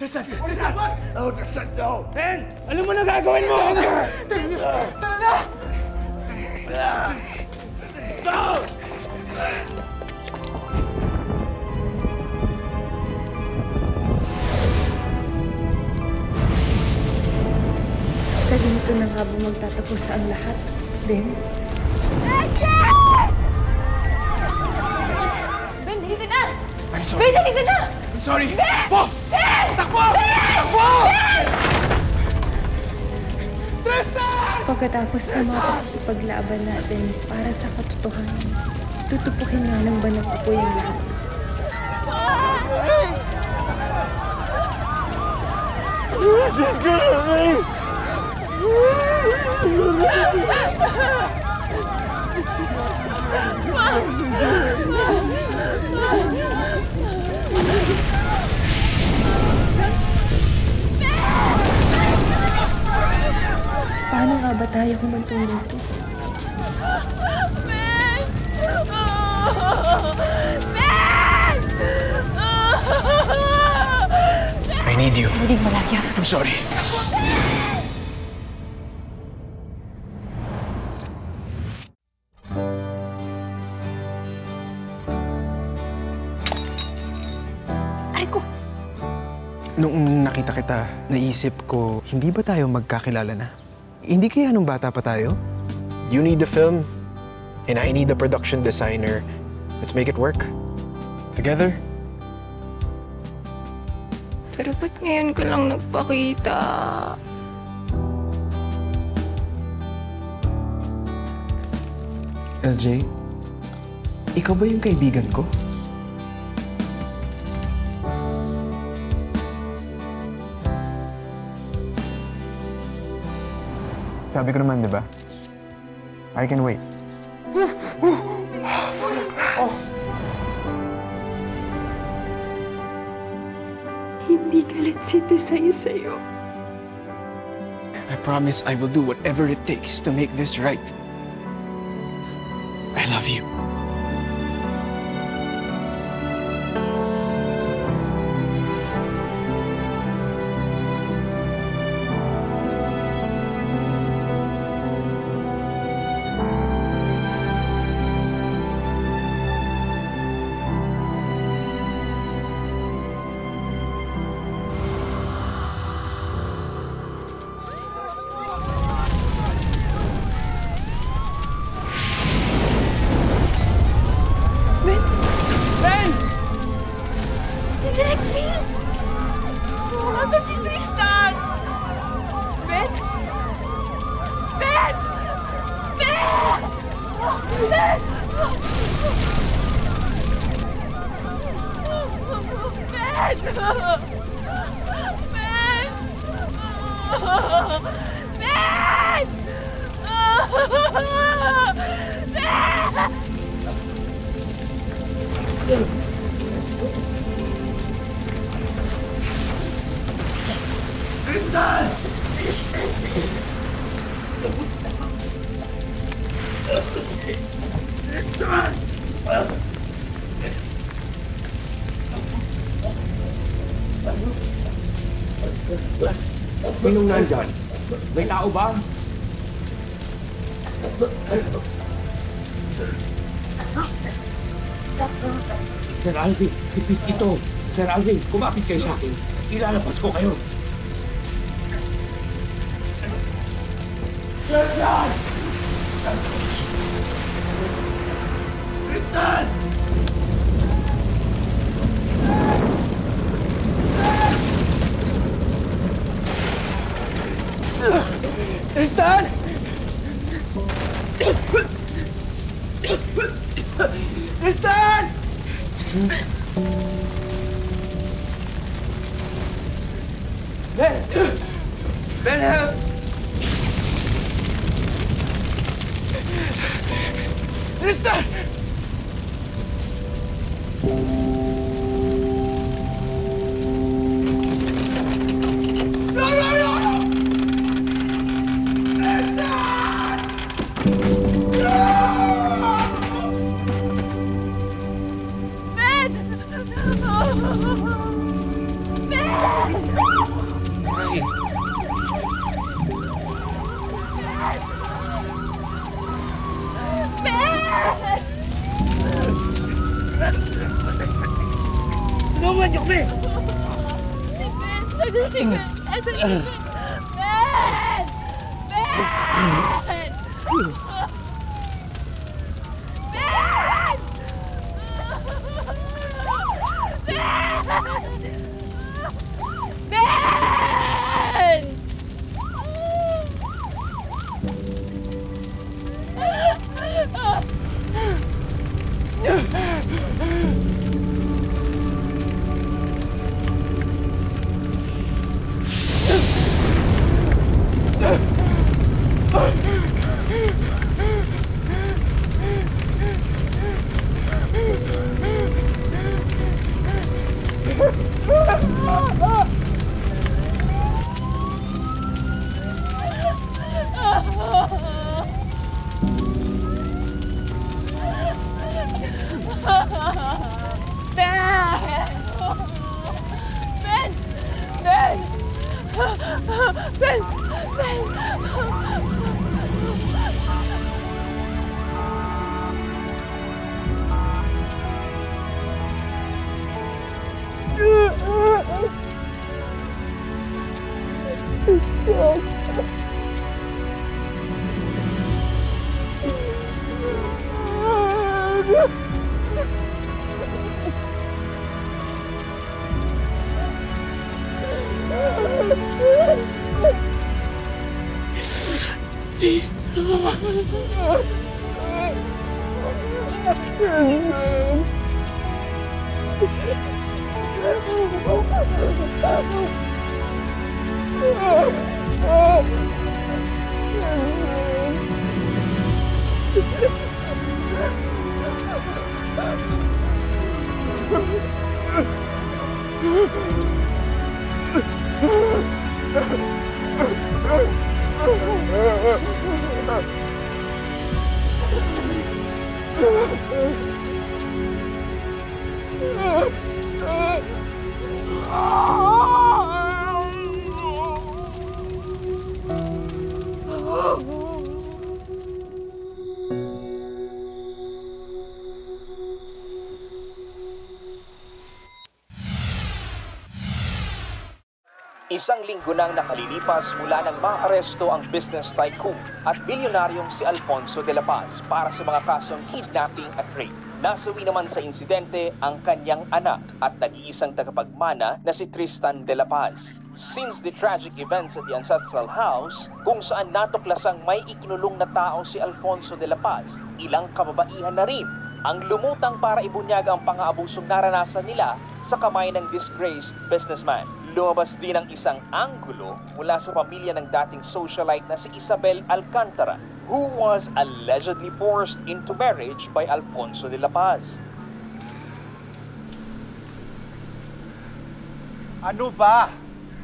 Tristan! Tristan! No, Tristan, no! Ben! Alam mo na gagawin mo! Tara na! Tara na! Go! Sa ganito na nga ba magtatapos ang lahat, Ben? Ben, dito na! I'm sorry. Ben, dito na! I'm sorry. Ben! Takbo! Ben! Takbo! Ben! Takbo! Ben! Tristan! Pagkatapos ng mga paglaban natin para sa katotohanan, tutupukin nga ng banal na po yung lahat. Just go to me! Paano nga ba tayo humantong dito? Ben! Ben! I need you. Hindi malagyan. I'm sorry. Ay ko! Noong nakita kita, naisip ko, hindi ba tayo magkakilala na? Hindi kaya nung bata pa tayo? You need the film, and I need the production designer. Let's make it work. Together? Pero ba't ngayon ka lang nagpakita? LJ, ikaw ba yung kaibigan ko? Sabi ko naman, di ba? I can wait. Hindi galit si Tisay sa'yo. I promise I will do whatever it takes to make this right. I love you. Direct me! Nasa si Tristan! Ben! Ben! Ben! Ben! Tristan! Tristan! Sinong nandyan? May tao ba? Sir Alvin, si Pete ito. Sir Alvin, kumapit kayo sa akin. Ilalabas ko kayo. Tristan! Tristan! Tristan! Tristan! Ben! Ben, help! Tristan! Ben! Ito si Ben! Ito si Ben! Ben! Ben! Ben! Isang linggo nang nakalilipas mula nang maaresto ang business tycoon at bilyonaryong si Alfonso de la Paz para sa mga kasong kidnapping at rape. Nasawi naman sa insidente ang kanyang anak at nag-iisang tagapagmana na si Tristan de la Paz. Since the tragic events at the ancestral house, kung saan natuklasang may ikinulong na tao si Alfonso de la Paz, ilang kababaihan na rin ang lumutang para ibunyag ang pang-aabusong naranasan nila sa kamay ng disgraced businessman. Lumabas din ang isang anggulo mula sa pamilya ng dating socialite na si Isabel Alcantara, who was allegedly forced into marriage by Alfonso de la Paz. Ano ba?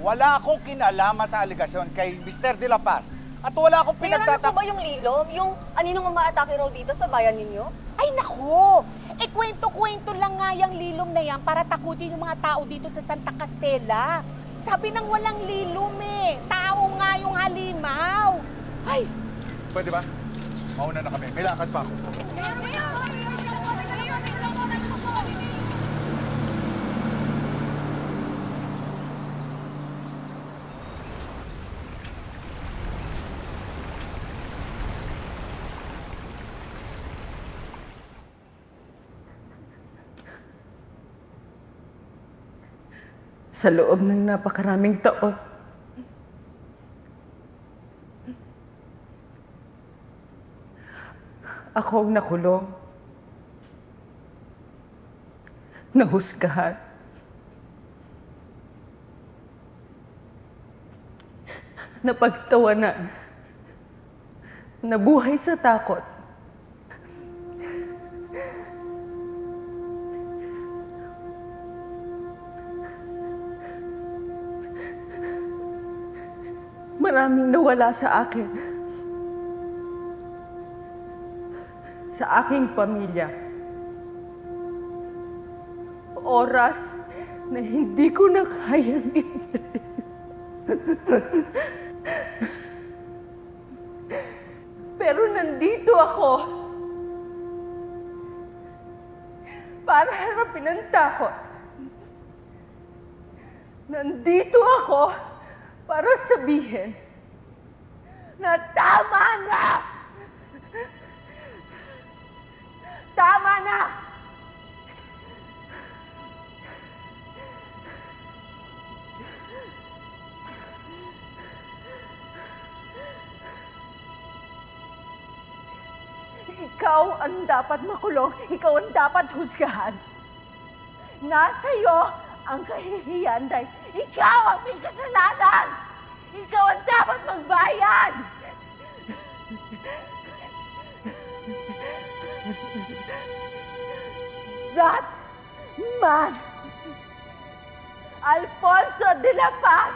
Wala akong kinalaman sa aligasyon kay Mr. de la Paz. At wala akong Ano po ba yung lilom? Yung aninong umaatake raw dito sa bayan ninyo? Ay nako! Kwento-kwento lang nga yung lilom na yan para takutin yung mga tao dito sa Santa Castela. Sabi nang walang lilom eh. Tao nga yung halimaw. Ay! Pwede ba? Mauna na kami. May lakad pa ako. Sa loob ng napakaraming taon, ako ang nakulong, nahusgahan, napagtawanan, nabuhay sa takot. Maraming nawala sa akin. Sa aking pamilya. Oras na hindi ko na kayang pero nandito ako para harapin ang takot Nandito ako para sabihin na tama na! Tama na! Ikaw ang dapat makulong. Ikaw ang dapat husgahan. Nasa iyo ang kahihiyan dahil ikaw ang may kasalanan! Ikaw ang dapat magbayad! That man, Alfonso de la Paz,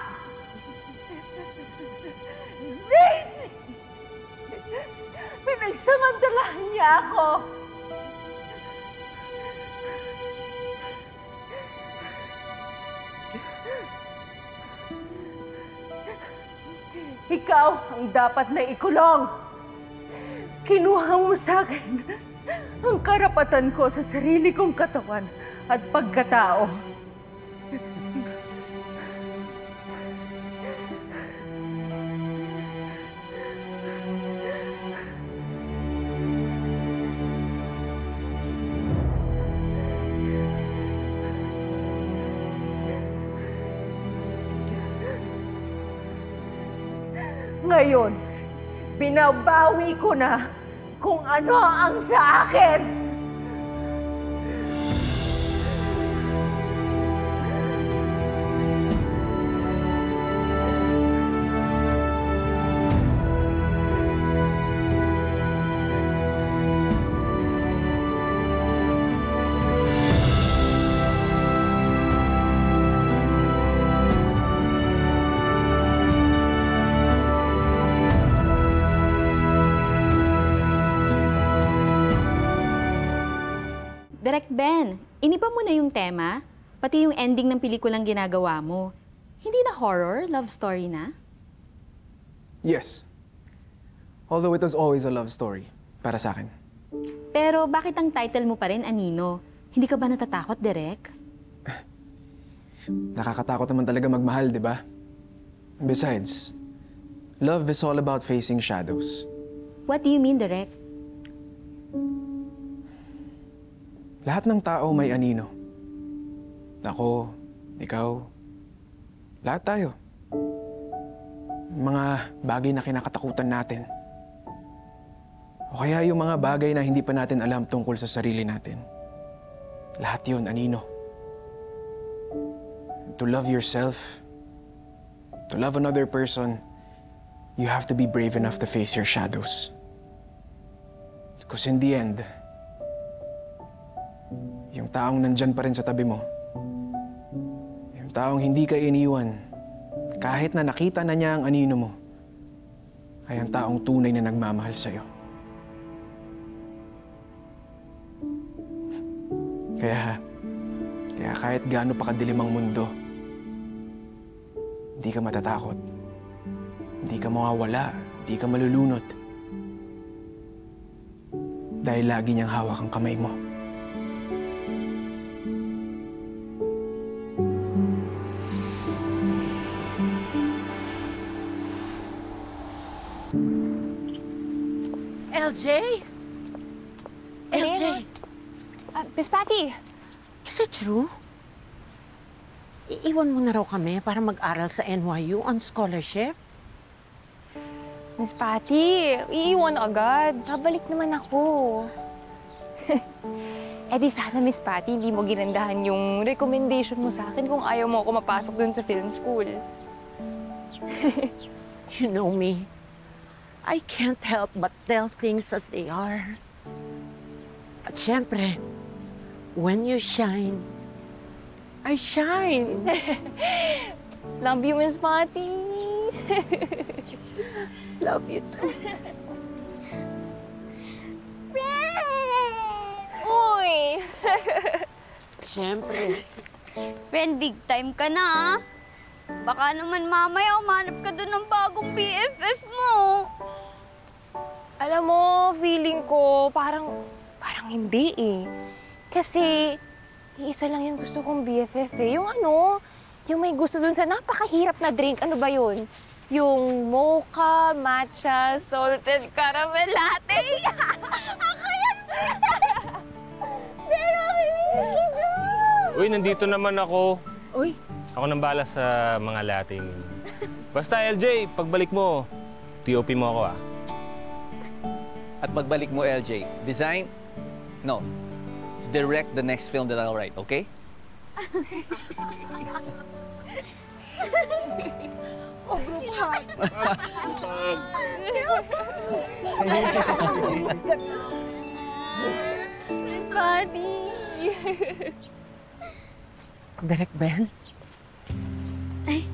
pinagsamantalahan niya ako. Ikaw ang dapat na ikulong. Kinuha mo sa akin ang karapatan ko sa sarili kong katawan at pagkatao. Ngayon, binabawi ko na kung ano ang sa akin. Direk Ben, iniba mo na yung tema, pati yung ending ng pelikulang ginagawa mo. Hindi na horror, love story na? Yes. Although it was always a love story, para sa akin. Pero bakit ang title mo pa rin, Anino? Hindi ka ba natatakot, Direk? Nakakatakot naman talaga magmahal, di ba? Besides, love is all about facing shadows. What do you mean, Direk? Lahat ng tao may anino. Ako, ikaw, lahat tayo. Mga bagay na kinakatakutan natin. O kaya yung mga bagay na hindi pa natin alam tungkol sa sarili natin. Lahat yun, anino. To love yourself, to love another person, you have to be brave enough to face your shadows. Because in the end, yung taong nandyan pa rin sa tabi mo, yung taong hindi ka iniwan, kahit na nakita na niya ang anino mo, ay ang taong tunay na nagmamahal sa'yo. Kaya kahit gaano pa kadilim ang mundo, hindi ka matatakot, hindi ka mawawala, hindi ka malulunod. Dahil lagi niyang hawak ang kamay mo. LJ? LJ? Miss Patty! Is it true? Iiwan mo na raw kami para mag-aral sa NYU on scholarship? Miss Patty, iiwan agad. Babalik naman ako. Eh di sana, Miss Patty, hindi mo ginandahan yung recommendation mo sa akin kung ayaw mo ako mapasok dun sa film school. You know me. I can't help but tell things as they are. At syempre, when you shine, I shine. Love you, Miss Patty. Love you too. Uy! Syempre. Friend, big time ka na, ah. Baka naman mamaya umanap ka doon ng bagong BFF mo. Alam mo, feeling ko parang hindi eh. Kasi, isa lang yung gusto kong BFF eh. Yung Yung may gusto dun sa napakahirap na drink, ano ba yun? Yung mocha, matcha, salted caramel latte. Ako yan! Pero Uy, nandito naman ako. Uy. Ako nang bahala sa mga latte. Basta LJ, pagbalik mo, TOP mo ako ah. At pagbalik mo, LJ, design? No. Direct the next film that I'll write, okay? Oh, group hug. Miss Buddy. Direct Ben? Ay.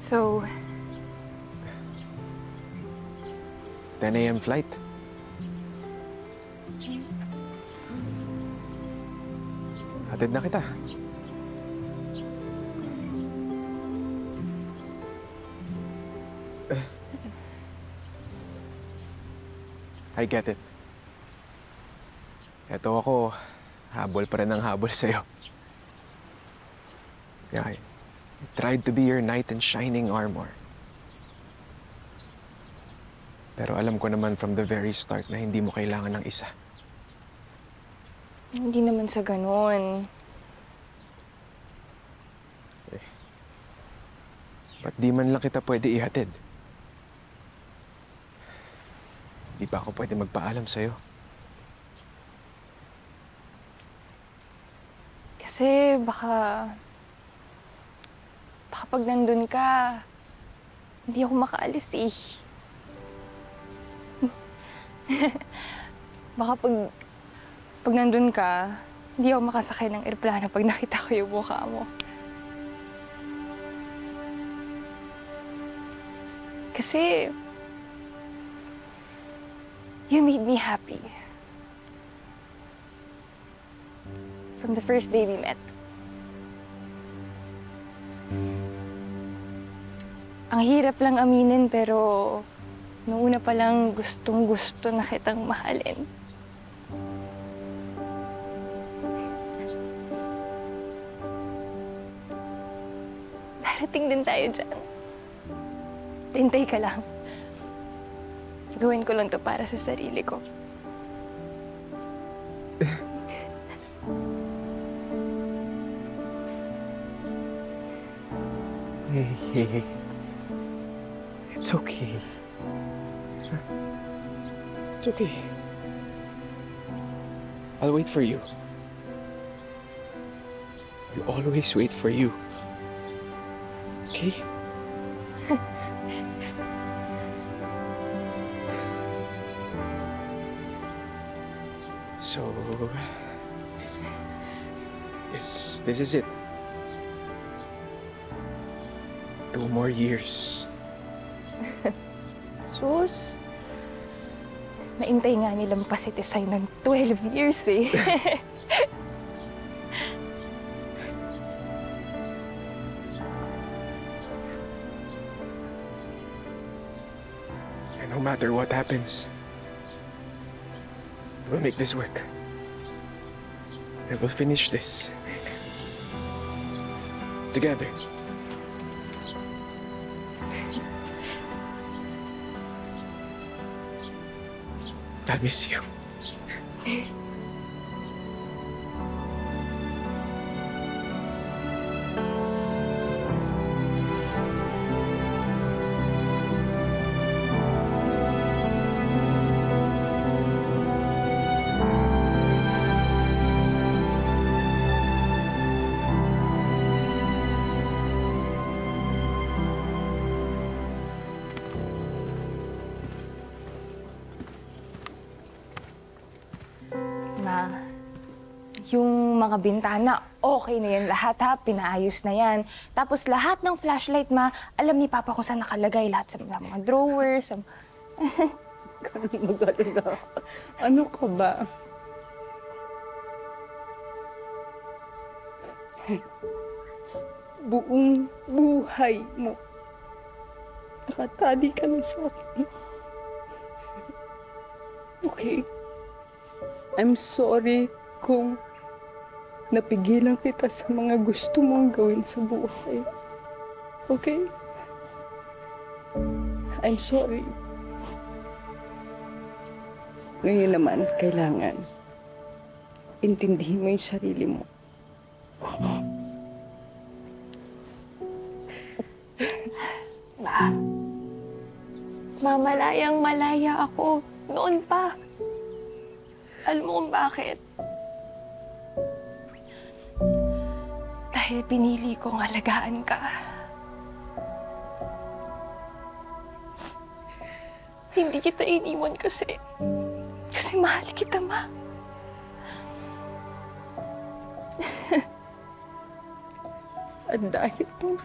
So, 10 a.m. flight. Hatid na kita. I get it. Eto ako, habol pa rin ang habol sa'yo. Yeah, I tried to be your knight in shining armor. Pero alam ko naman from the very start na hindi mo kailangan ng isa. Hindi naman sa ganun. Ba't di man lang kita pwede ihatid? Di ba ako pwede magpaalam sa'yo? Kasi baka pag nandun ka, hindi ako makaalis eh. Baka pag nandun ka, hindi ako makasakay ng airplano pag nakita ko yung mukha mo. Kasi you made me happy. From the first day we met. Ang hirap lang aminin pero noong una pa lang gustong-gusto na kitang mahalin. Darating din tayo dyan. Hintay ka lang. Gawin ko lang to para sa sarili ko. Hey. It's okay. It's okay. I'll wait for you. I'll always wait for you. Okay? So, yes, this is it. 2 more years. Sus, naintay nga nilang pasitisay ng 12 years eh. And no matter what happens, we'll make this work. And we'll finish this. Together. I miss you. Yung mga bintana, okay na yan lahat ha, pinaayos na yan. Tapos lahat ng flashlight alam ni Papa kung saan nakalagay, lahat sa mga drawers. Kami magaling na. Ano ka ba? Buong buhay mo. Nakatali ka na sa akin. Okay? I'm sorry kung napigilan kita sa mga gusto mong gawin sa buhay. Okay? I'm sorry. Ngayon naman, kailangan intindihin mo yung sarili mo. Mamalayang malaya ako noon pa. Alam mo kung bakit? Dahil pinili kong alagaan ka. Hindi kita iniwan kasi mahal kita, Ma. At dahil to,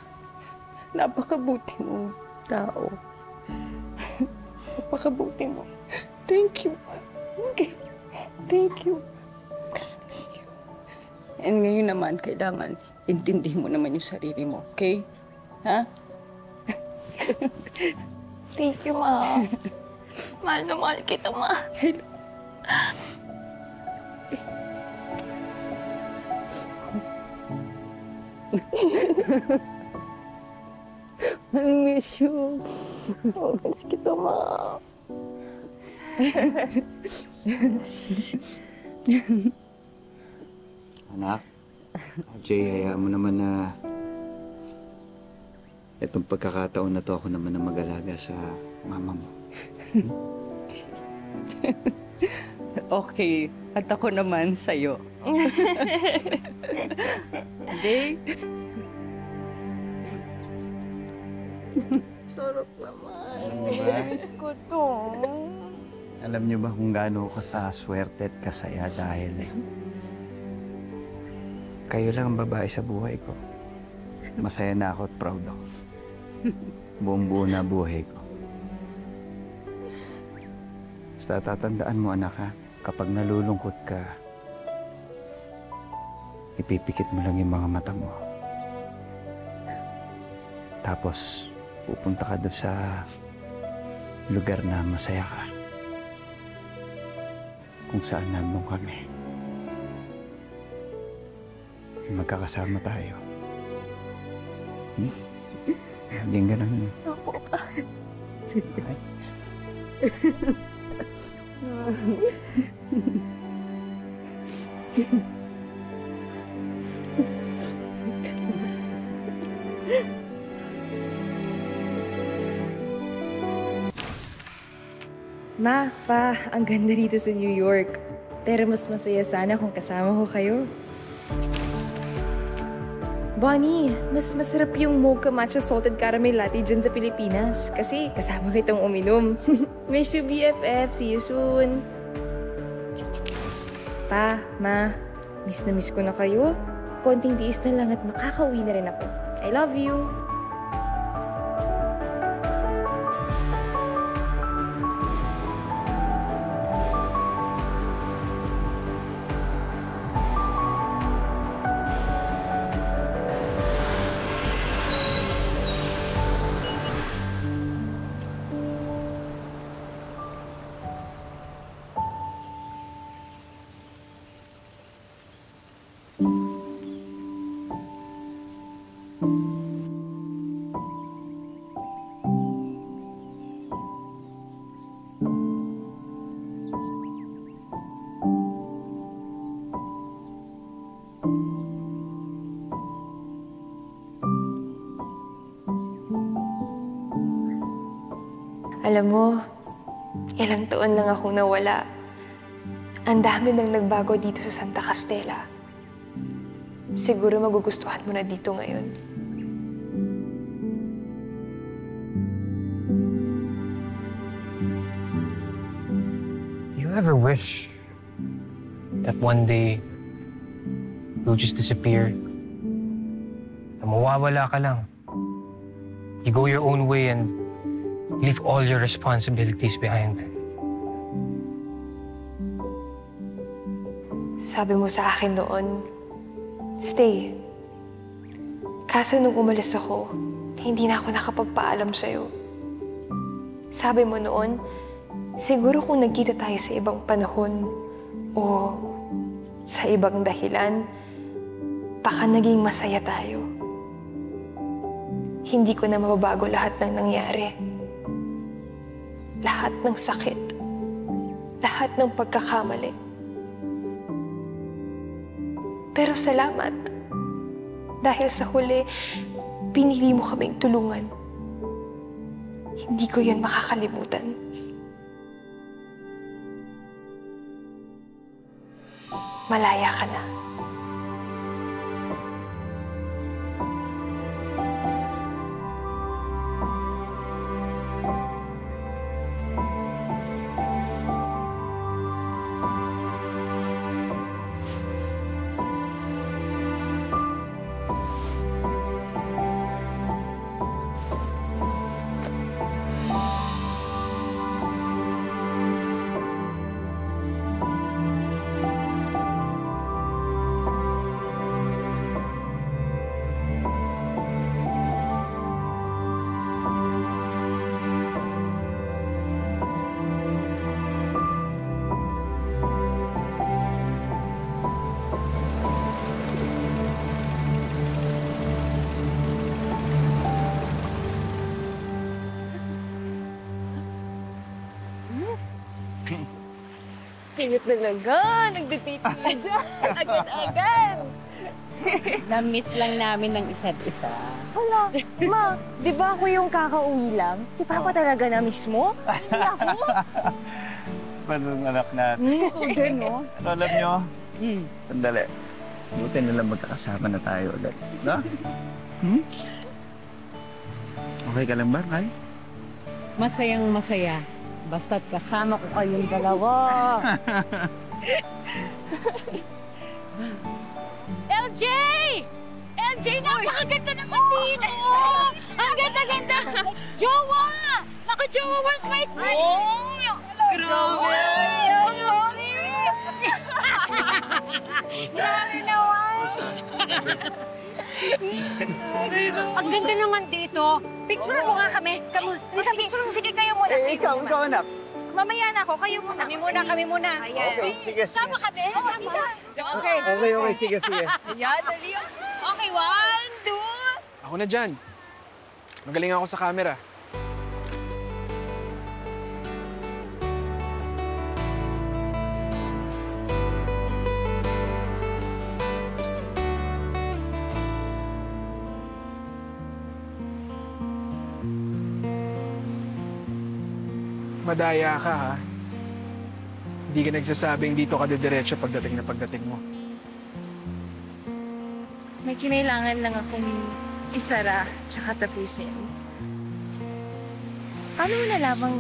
napakabuti mong tao. Napakabuti mo. Thank you. Okay. Thank you. And ngayon naman, kailangan intindihin mo naman yung sarili mo. Okay? Ha? Thank you, Ma. Mahal na mahal kita, Ma. I miss you. Oh, miss kita, Ma. Anak, Jay, hayaan mo naman na itong pagkakataon na to ako naman na mag-alaga sa mama mo. Okay. At ako naman sa'yo. Jay? Sarap naman. Miss ko to. Alam niyo ba kung gaano ko swerte at kasaya dahil kayo lang ang babae sa buhay ko. Masaya na ako at proud ako. Buong-buo na buhay ko. Basta tatandaan mo, anak, ha? Kapag nalulungkot ka, ipipikit mo lang yung mga mata mo. Tapos, pupunta ka doon sa lugar na masaya ka. Kung saan nandun kami. Magkakasama tayo. Hindi ganun. Ako pa. Ma, Pa, ang ganda dito sa New York. Pero mas masaya sana kung kasama ko kayo. Bonnie, mas masarap yung mocha matcha salted caramel latte dyan sa Pilipinas. Kasi kasama kitang uminom. Miss you, BFF. See you soon. Pa, Ma, miss na miss ko na kayo. Konting tiis na lang at makakauwi na rin ako. I love you. Alam mo, ilang taon lang akong nawala. Ang dami nang nagbago dito sa Santa Castella. Siguro magugustuhan mo na dito ngayon. Do you ever wish that one day you'll just disappear? Na mawawala ka lang. You go your own way and leave all your responsibilities behind. Sabi mo sa akin noon, stay. Kaso nung umalis ako, hindi na ako nakapagpaalam sa'yo. Sabi mo noon, siguro kung nagkita tayo sa ibang panahon o sa ibang dahilan, baka naging masaya tayo. Hindi ko na mababago lahat ng nangyari. Lahat ng sakit. Lahat ng pagkakamali. Pero salamat. Dahil sa huli, pinili mo kaming tulungan. Hindi ko yun makakalimutan. Malaya ka na. Cute talaga. Nagde-date na dyan. Agad-agad. Na-miss lang namin ng isa't isa. Wala. Ma, di ba ako yung kakauwi lang? Si Papa talaga na mismo? Hindi ako. Paano anak natin? Okay, no? Ano alam nyo? Sandali. Buti nalang magkakasama na tayo ulit. No? Okay ka lang ba, Kai? Masayang masaya. Basta't kasama ko kayong dalawa. LJ! LJ, napakaganda naman dito! Ang ganda-ganda! Jowa! Naku, Jowa, where's my smile? Oh! Grabe! Grabe naman! Ang ganda naman dito. Picture mo nga kami. Sige, kayo muna. Ikaw anak. Mamaya na ako. Kayo muna. Kami muna. Ayan. Okay, sige. Sama kami. Okay. Okay, sige. Ayan, dali. Okay, 1, 2. Ako na dyan. Magaling ako sa camera. Madaya ka, ha? Hindi ka nagsasabing dito ka didiretso pagdating mo. May kinailangan lang akong isara tsaka tapusin. Paano mo nalamang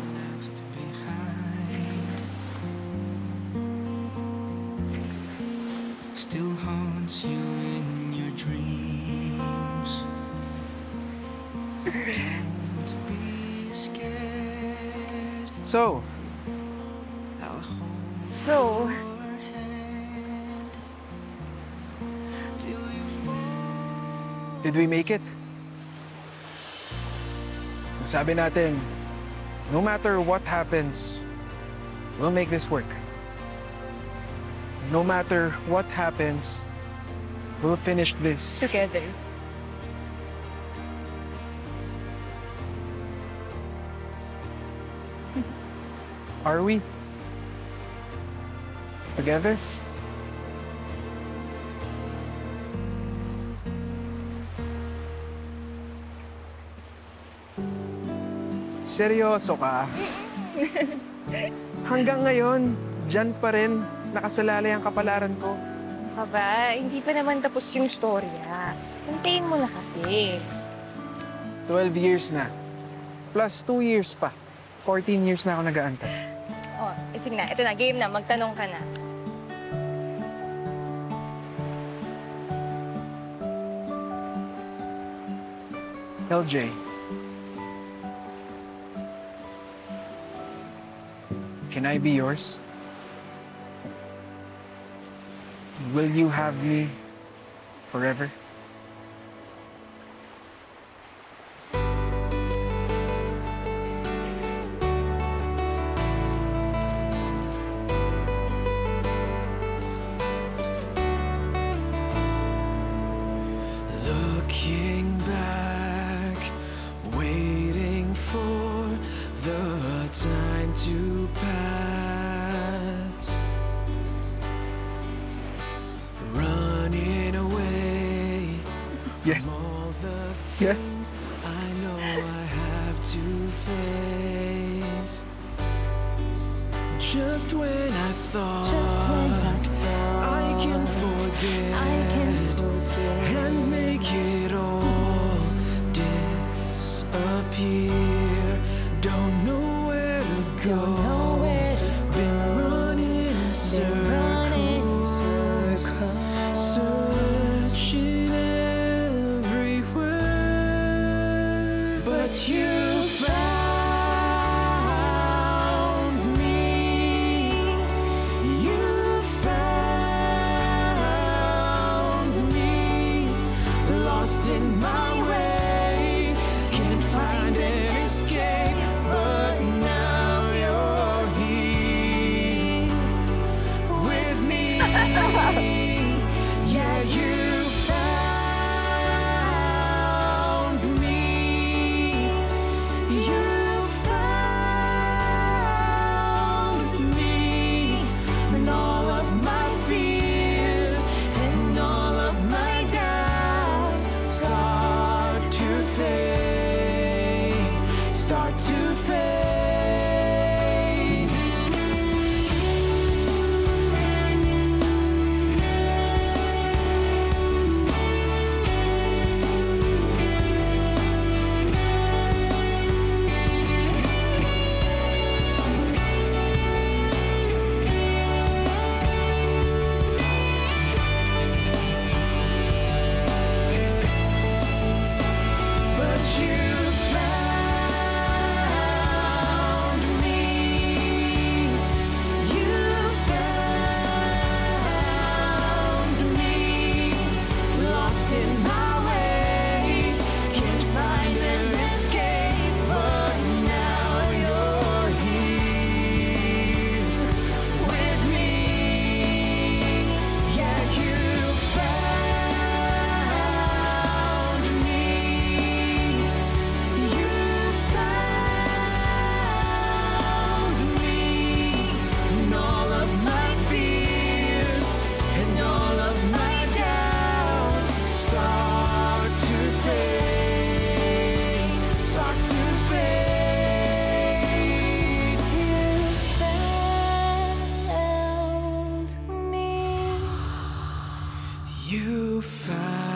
still haunts you in your dreams? Don't be scared. So, did we make it? Sabi natin, no matter what happens, we'll make this work. No matter what happens, we'll finish this together. Are we? Together? Seryoso ka? Hanggang ngayon, dyan pa rin nakasalalay ang kapalaran ko. Aba, hindi pa naman tapos yung storya. Hintayin mo na kasi. 12 years na. Plus 2 years pa. 14 years na ako nag-aantay. Oh, sige na. Ito na, game na. Magtanong ka na. LJ. Can I be yours? Will you have me forever? Yes. Yes. I know I have to face. Just when I thought I can forget and make it all disappear. Don't know where to go. Been running in circles, searching everywhere, but you found me. You found me, lost in my ways, can't find an escape, but now you're here with me. Yeah, you found me. You found me, and all of my fears and all of my doubts start to fade, start to fade. But you found me. You found me, lost in my ways, can't find an escape, but now you're here with me. Yeah, you found me. You found me, and all of my fears and all of my doubts start to fade, start to fade. You found me. You found